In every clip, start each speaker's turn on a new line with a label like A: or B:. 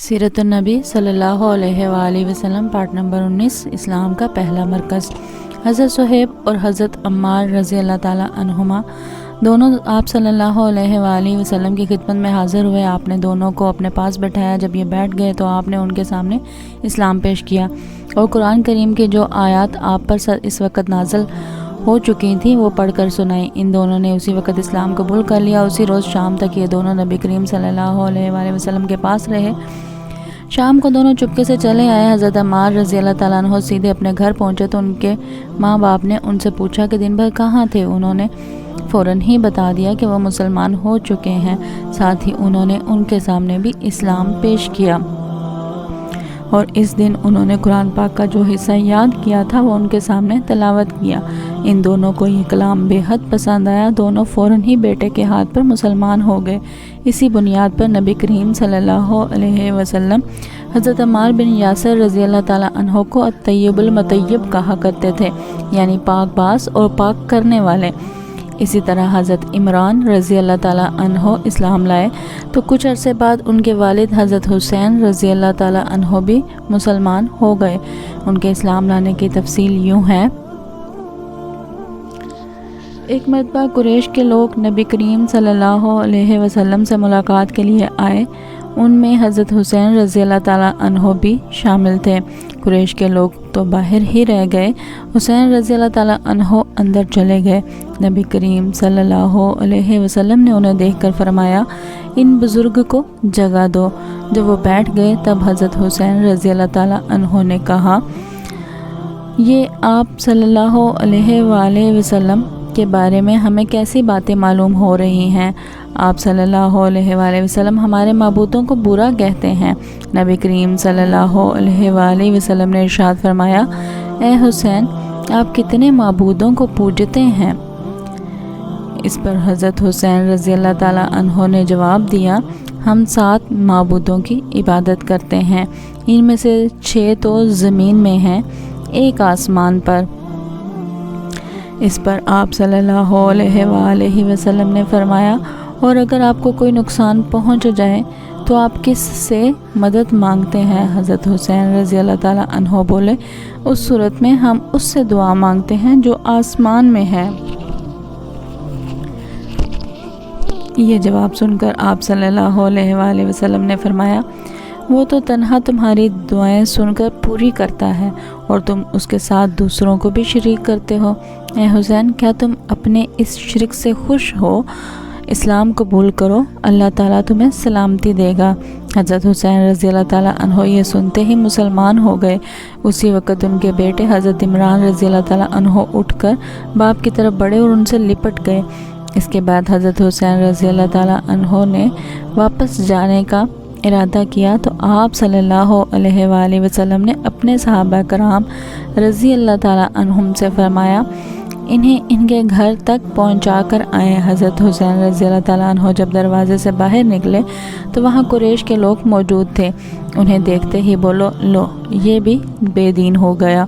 A: سیرت النبی صلی اللہ علیہ وآلہ وسلم پارٹ نمبر 19 اسلام کا پہلا مرکز۔ حضرت صہیب اور حضرت عمار رضی اللہ تعالیٰ عنہما دونوں آپ صلی اللہ علیہ وآلہ وسلم کی خدمت میں حاضر ہوئے۔ آپ نے دونوں کو اپنے پاس بٹھایا۔ جب یہ بیٹھ گئے تو آپ نے ان کے سامنے اسلام پیش کیا اور قرآن کریم کی جو آیات آپ پر اس وقت نازل ہو چکی تھی وہ پڑھ کر سنائی۔ ان دونوں نے اسی وقت اسلام قبول کر لیا۔ اسی روز شام تک یہ دونوں نبی کریم صلی اللہ علیہ وآلہ وسلم کے پاس رہے۔ شام کو دونوں چپکے سے چلے آئے۔ حضرت عمار رضی اللہ تعالیٰ عنہ سیدھے اپنے گھر پہنچے تو ان کے ماں باپ نے ان سے پوچھا کہ دن بھر کہاں تھے۔ انہوں نے فوراً ہی بتا دیا کہ وہ مسلمان ہو چکے ہیں۔ ساتھ ہی انہوں نے ان کے سامنے بھی اسلام پیش کیا اور اس دن انہوں نے قرآن پاک کا جو حصہ یاد کیا تھا وہ ان کے سامنے تلاوت کیا۔ ان دونوں کو یہ کلام بے حد پسند آیا۔ دونوں فوراً ہی بیٹے کے ہاتھ پر مسلمان ہو گئے۔ اسی بنیاد پر نبی کریم صلی اللہ علیہ وسلم حضرت عمار بن یاسر رضی اللہ تعالیٰ عنہ کو الطیب المطیب کہا کرتے تھے، یعنی پاک باز اور پاک کرنے والے۔ اسی طرح حضرت عمران رضی اللہ تعالیٰ عنہ اسلام لائے تو کچھ عرصے بعد ان کے والد حضرت حسین رضی اللہ تعالیٰ عنہ بھی مسلمان ہو گئے۔ ان کے اسلام لانے کی تفصیل یوں ہے۔ ایک مرتبہ قریش کے لوگ نبی کریم صلی اللہ علیہ وسلم سے ملاقات کے لیے آئے۔ ان میں حضرت حسین رضی اللہ تعالیٰ عنہ بھی شامل تھے۔ قریش کے لوگ تو باہر ہی رہ گئے۔ حسین رضی اللہ تعالیٰ عنہ اندر چلے گئے۔ نبی کریم صلی اللہ علیہ وسلم نے انہیں دیکھ کر فرمایا، ان بزرگ کو جگہ دو۔ جب وہ بیٹھ گئے تب حضرت حسین رضی اللہ تعالیٰ عنہ نے کہا، یہ آپ صلی اللہ علیہ وآلہ وسلم کے بارے میں ہمیں کیسی باتیں معلوم ہو رہی ہیں؟ آپ صلی اللہ علیہ وآلہ وسلم ہمارے معبودوں کو برا کہتے ہیں۔ نبی کریم صلی اللہ علیہ وآلہ وسلم نے ارشاد فرمایا، اے حسین، آپ کتنے معبودوں کو پوجتے ہیں؟ اس پر حضرت حسین رضی اللہ تعالیٰ عنہ نے جواب دیا، ہم 7 معبودوں کی عبادت کرتے ہیں، ان میں سے 6 تو زمین میں ہیں، 1 آسمان پر۔ اس پر آپ صلی اللہ علیہ وآلہ وسلم نے فرمایا، اور اگر آپ کو کوئی نقصان پہنچ جائے تو آپ کس سے مدد مانگتے ہیں؟ حضرت حسین رضی اللہ تعالیٰ عنہ بولے، اس صورت میں ہم اس سے دعا مانگتے ہیں جو آسمان میں ہے۔ یہ جواب سن کر آپ صلی اللہ علیہ وآلہ وسلم نے فرمایا، وہ تو تنہا تمہاری دعائیں سن کر پوری کرتا ہے اور تم اس کے ساتھ دوسروں کو بھی شریک کرتے ہو۔ اے حسین، کیا تم اپنے اس شرک سے خوش ہو؟ اسلام قبول کرو، اللہ تعالیٰ تمہیں سلامتی دے گا۔ حضرت حسین رضی اللہ تعالیٰ عنہ یہ سنتے ہی مسلمان ہو گئے۔ اسی وقت ان کے بیٹے حضرت عمران رضی اللہ تعالیٰ عنہ اٹھ کر باپ کی طرف بڑھے اور ان سے لپٹ گئے۔ اس کے بعد حضرت حسین رضی اللہ تعالیٰ عنہ نے واپس جانے کا ارادہ کیا تو آپ صلی اللہ علیہ وآلہ وسلم نے اپنے صحابہ کرام رضی اللہ تعالیٰ عنہم سے فرمایا، انہیں ان کے گھر تک پہنچا کر آئے۔ حضرت حسین رضی اللہ تعالیٰ عنہ جب دروازے سے باہر نکلے تو وہاں قریش کے لوگ موجود تھے۔ انہیں دیکھتے ہی بولو، لو یہ بھی بے دین ہو گیا۔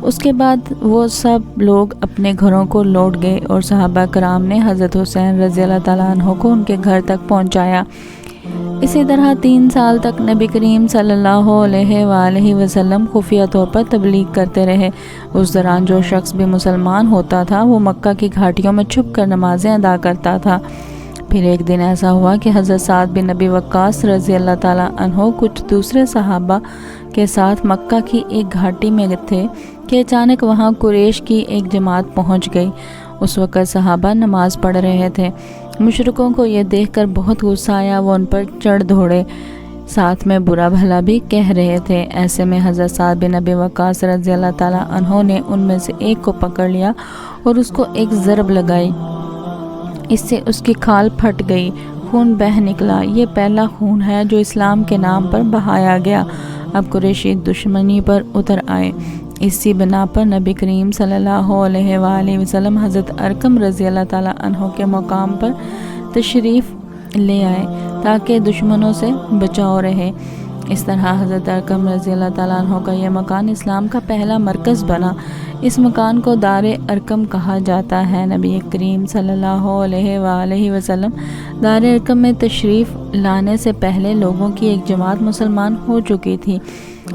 A: اس کے بعد وہ سب لوگ اپنے گھروں کو لوٹ گئے اور صحابہ کرام نے حضرت حسین رضی اللہ تعالیٰ عنہ کو ان کے گھر تک پہنچایا۔ اسی طرح 3 سال تک نبی کریم صلی اللہ علیہ وآلہ وسلم خفیہ طور پر تبلیغ کرتے رہے۔ اس دوران جو شخص بھی مسلمان ہوتا تھا وہ مکہ کی گھاٹیوں میں چھپ کر نمازیں ادا کرتا تھا۔ پھر ایک دن ایسا ہوا کہ حضرت سعد بن نبی وقاص رضی اللہ تعالیٰ عنہ کچھ دوسرے صحابہ کے ساتھ مکہ کی ایک گھاٹی میں تھے کہ اچانک وہاں قریش کی ایک جماعت پہنچ گئی۔ اس وقت صحابہ نماز پڑھ رہے تھے۔ مشرکوں کو یہ دیکھ کر بہت غصہ آیا، وہ ان پر چڑھ دوڑے، ساتھ میں برا بھلا بھی کہہ رہے تھے۔ ایسے میں حضرت سعد بن نبی وقاص رضی اللہ تعالیٰ عنہ نے ان میں سے ایک کو پکڑ لیا اور اس کو ایک ضرب لگائی۔ اس سے اس کی کھال پھٹ گئی، خون بہہ نکلا۔ یہ پہلا خون ہے جو اسلام کے نام پر بہایا گیا۔ اب قریشی دشمنی پر اتر آئے۔ اسی بنا پر نبی کریم صلی اللہ علیہ وآلہ وسلم حضرت ارقم رضی اللہ تعالیٰ عنہ کے مقام پر تشریف لے آئے تاکہ دشمنوں سے بچاؤ رہے۔ اس طرح حضرت ارقم رضی اللہ تعالیٰ عنہ کا یہ مکان اسلام کا پہلا مرکز بنا۔ اس مکان کو دار ارقم کہا جاتا ہے۔ نبی کریم صلی اللہ علیہ وآلہ وسلم دار ارقم میں تشریف لانے سے پہلے لوگوں کی ایک جماعت مسلمان ہو چکی تھی۔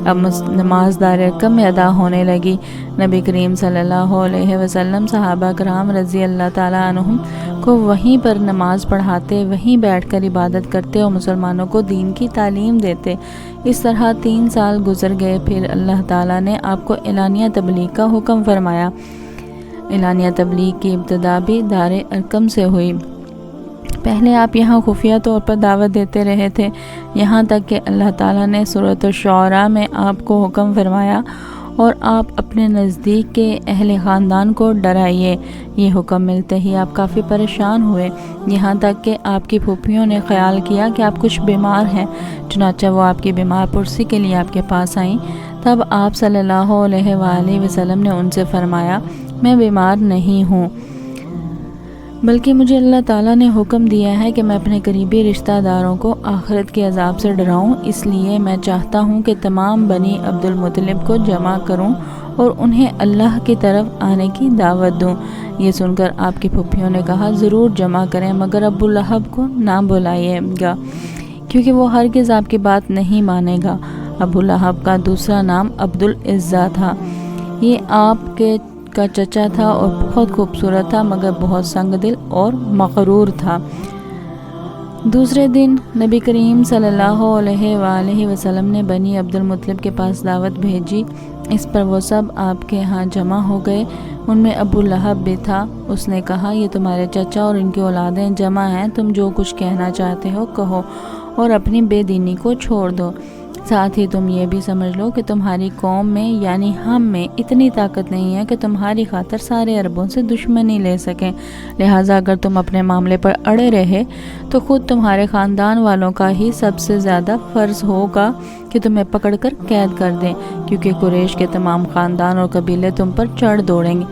A: اب نماز دار ارقم میں ادا ہونے لگی۔ نبی کریم صلی اللہ علیہ وسلم صحابہ کرام رضی اللہ تعالیٰ عنہم کو وہیں پر نماز پڑھاتے، وہیں بیٹھ کر عبادت کرتے اور مسلمانوں کو دین کی تعلیم دیتے۔ اس طرح 3 سال گزر گئے، پھر اللہ تعالیٰ نے آپ کو اعلانیہ تبلیغ کا حکم فرمایا۔ اعلانیہ تبلیغ کی ابتدا بھی دار ارقم سے ہوئی۔ پہلے آپ یہاں خفیہ طور پر دعوت دیتے رہے تھے، یہاں تک کہ اللہ تعالیٰ نے سورۃ الشعراء میں آپ کو حکم فرمایا اور آپ اپنے نزدیک کے اہل خاندان کو ڈرائیے۔ یہ حکم ملتے ہی آپ کافی پریشان ہوئے، یہاں تک کہ آپ کی پھوپھیوں نے خیال کیا کہ آپ کچھ بیمار ہیں، چنانچہ وہ آپ کی بیمار پرسی کے لیے آپ کے پاس آئیں۔ تب آپ صلی اللہ علیہ وآلہ وسلم نے ان سے فرمایا، میں بیمار نہیں ہوں، بلکہ مجھے اللہ تعالیٰ نے حکم دیا ہے کہ میں اپنے قریبی رشتہ داروں کو آخرت کے عذاب سے ڈراؤں، اس لیے میں چاہتا ہوں کہ تمام بنی عبد المطلب کو جمع کروں اور انہیں اللہ کی طرف آنے کی دعوت دوں۔ یہ سن کر آپ کی پھوپھیوں نے کہا، ضرور جمع کریں، مگر ابو لہب کو نہ بلائیے گا، کیونکہ وہ ہرگز آپ کی بات نہیں مانے گا۔ ابو لہب کا دوسرا نام عبد العزیٰ تھا۔ یہ آپ کا چچا تھا اور بہت خوبصورت تھا، مگر بہت سنگ دل اور مغرور تھا۔ دوسرے دن نبی کریم صلی اللہ علیہ وآلہ وسلم نے بنی عبد المطلب کے پاس دعوت بھیجی۔ اس پر وہ سب آپ کے ہاں جمع ہو گئے، ان میں ابو لہب بھی تھا۔ اس نے کہا، یہ تمہارے چچا اور ان کی اولادیں جمع ہیں، تم جو کچھ کہنا چاہتے ہو کہو اور اپنی بے دینی کو چھوڑ دو۔ ساتھ ہی تم یہ بھی سمجھ لو کہ تمہاری قوم میں یعنی ہم میں اتنی طاقت نہیں ہے کہ تمہاری خاطر سارے عربوں سے دشمنی لے سکیں، لہٰذا اگر تم اپنے معاملے پر اڑے رہے تو خود تمہارے خاندان والوں کا ہی سب سے زیادہ فرض ہوگا کہ تمہیں پکڑ کر قید کر دیں، کیونکہ قریش کے تمام خاندان اور قبیلے تم پر چڑھ دوڑیں گے۔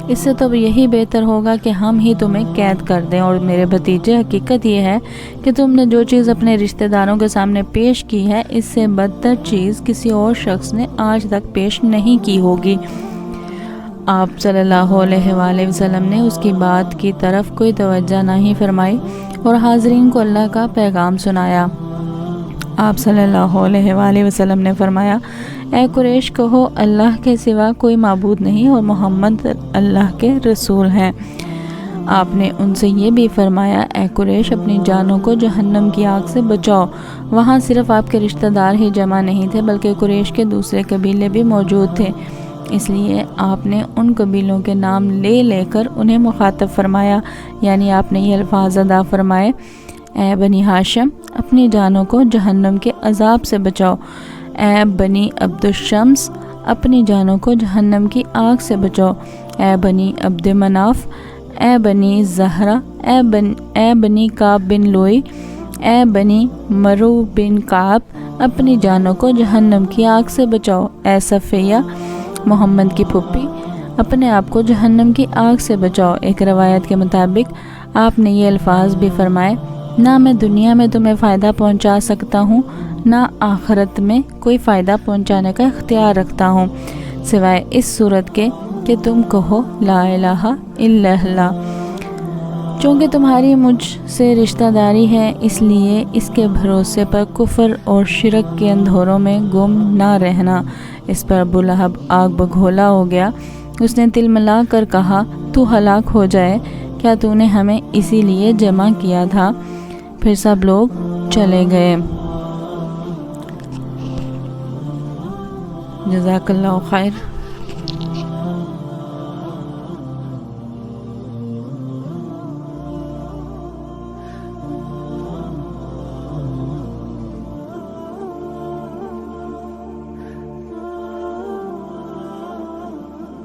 A: اس سے تو یہی بہتر ہوگا کہ ہم ہی تمہیں قید کر دیں۔ اور میرے بھتیجے، حقیقت یہ ہے کہ تم نے جو چیز اپنے رشتہ داروں کے سامنے پیش کی ہے، اس سے بدتر چیز کسی اور شخص نے آج تک پیش نہیں کی ہوگی۔ آپ صلی اللہ علیہ وآلہ وسلم نے اس کی بات کی طرف کوئی توجہ نہیں فرمائی اور حاضرین کو اللہ کا پیغام سنایا۔ آپ صلی اللہ علیہ وآلہ وسلم نے فرمایا، اے قریش، کہو اللہ کے سوا کوئی معبود نہیں اور محمد اللہ کے رسول ہیں۔ آپ نے ان سے یہ بھی فرمایا، اے قریش، اپنی جانوں کو جہنم کی آگ سے بچاؤ۔ وہاں صرف آپ کے رشتہ دار ہی جمع نہیں تھے، بلکہ قریش کے دوسرے قبیلے بھی موجود تھے، اس لیے آپ نے ان قبیلوں کے نام لے لے کر انہیں مخاطب فرمایا، یعنی آپ نے یہ الفاظ ادا فرمائے، اے بنی ہاشم، اپنی جانوں کو جہنم کے عذاب سے بچاؤ۔ اے بنی عبد الشمس، اپنی جانوں کو جہنم کی آگ سے بچاؤ۔ اے بنی عبد مناف، اے بنی زہرہ، اے بنی کعب بن لوئی، اے بنی مرو بن کعب، اپنی جانوں کو جہنم کی آگ سے بچاؤ۔ اے صفیہ، محمد کی پھوپھی، اپنے آپ کو جہنم کی آگ سے بچاؤ۔ ایک روایت کے مطابق آپ نے یہ الفاظ بھی فرمائے، نہ میں دنیا میں تمہیں فائدہ پہنچا سکتا ہوں، نہ آخرت میں کوئی فائدہ پہنچانے کا اختیار رکھتا ہوں، سوائے اس صورت کے کہ تم کہو لا الہ الا اللہ۔ چونکہ تمہاری مجھ سے رشتہ داری ہے، اس لیے اس کے بھروسے پر کفر اور شرک کے اندھوروں میں گم نہ رہنا۔ اس پر ابو لہب آگ بگھولا ہو گیا۔ اس نے تل ملا کر کہا، تو ہلاک ہو جائے، کیا تو نے ہمیں اسی لیے جمع کیا تھا؟ پھر سب لوگ چلے گئے۔ جزاک اللہ خیر۔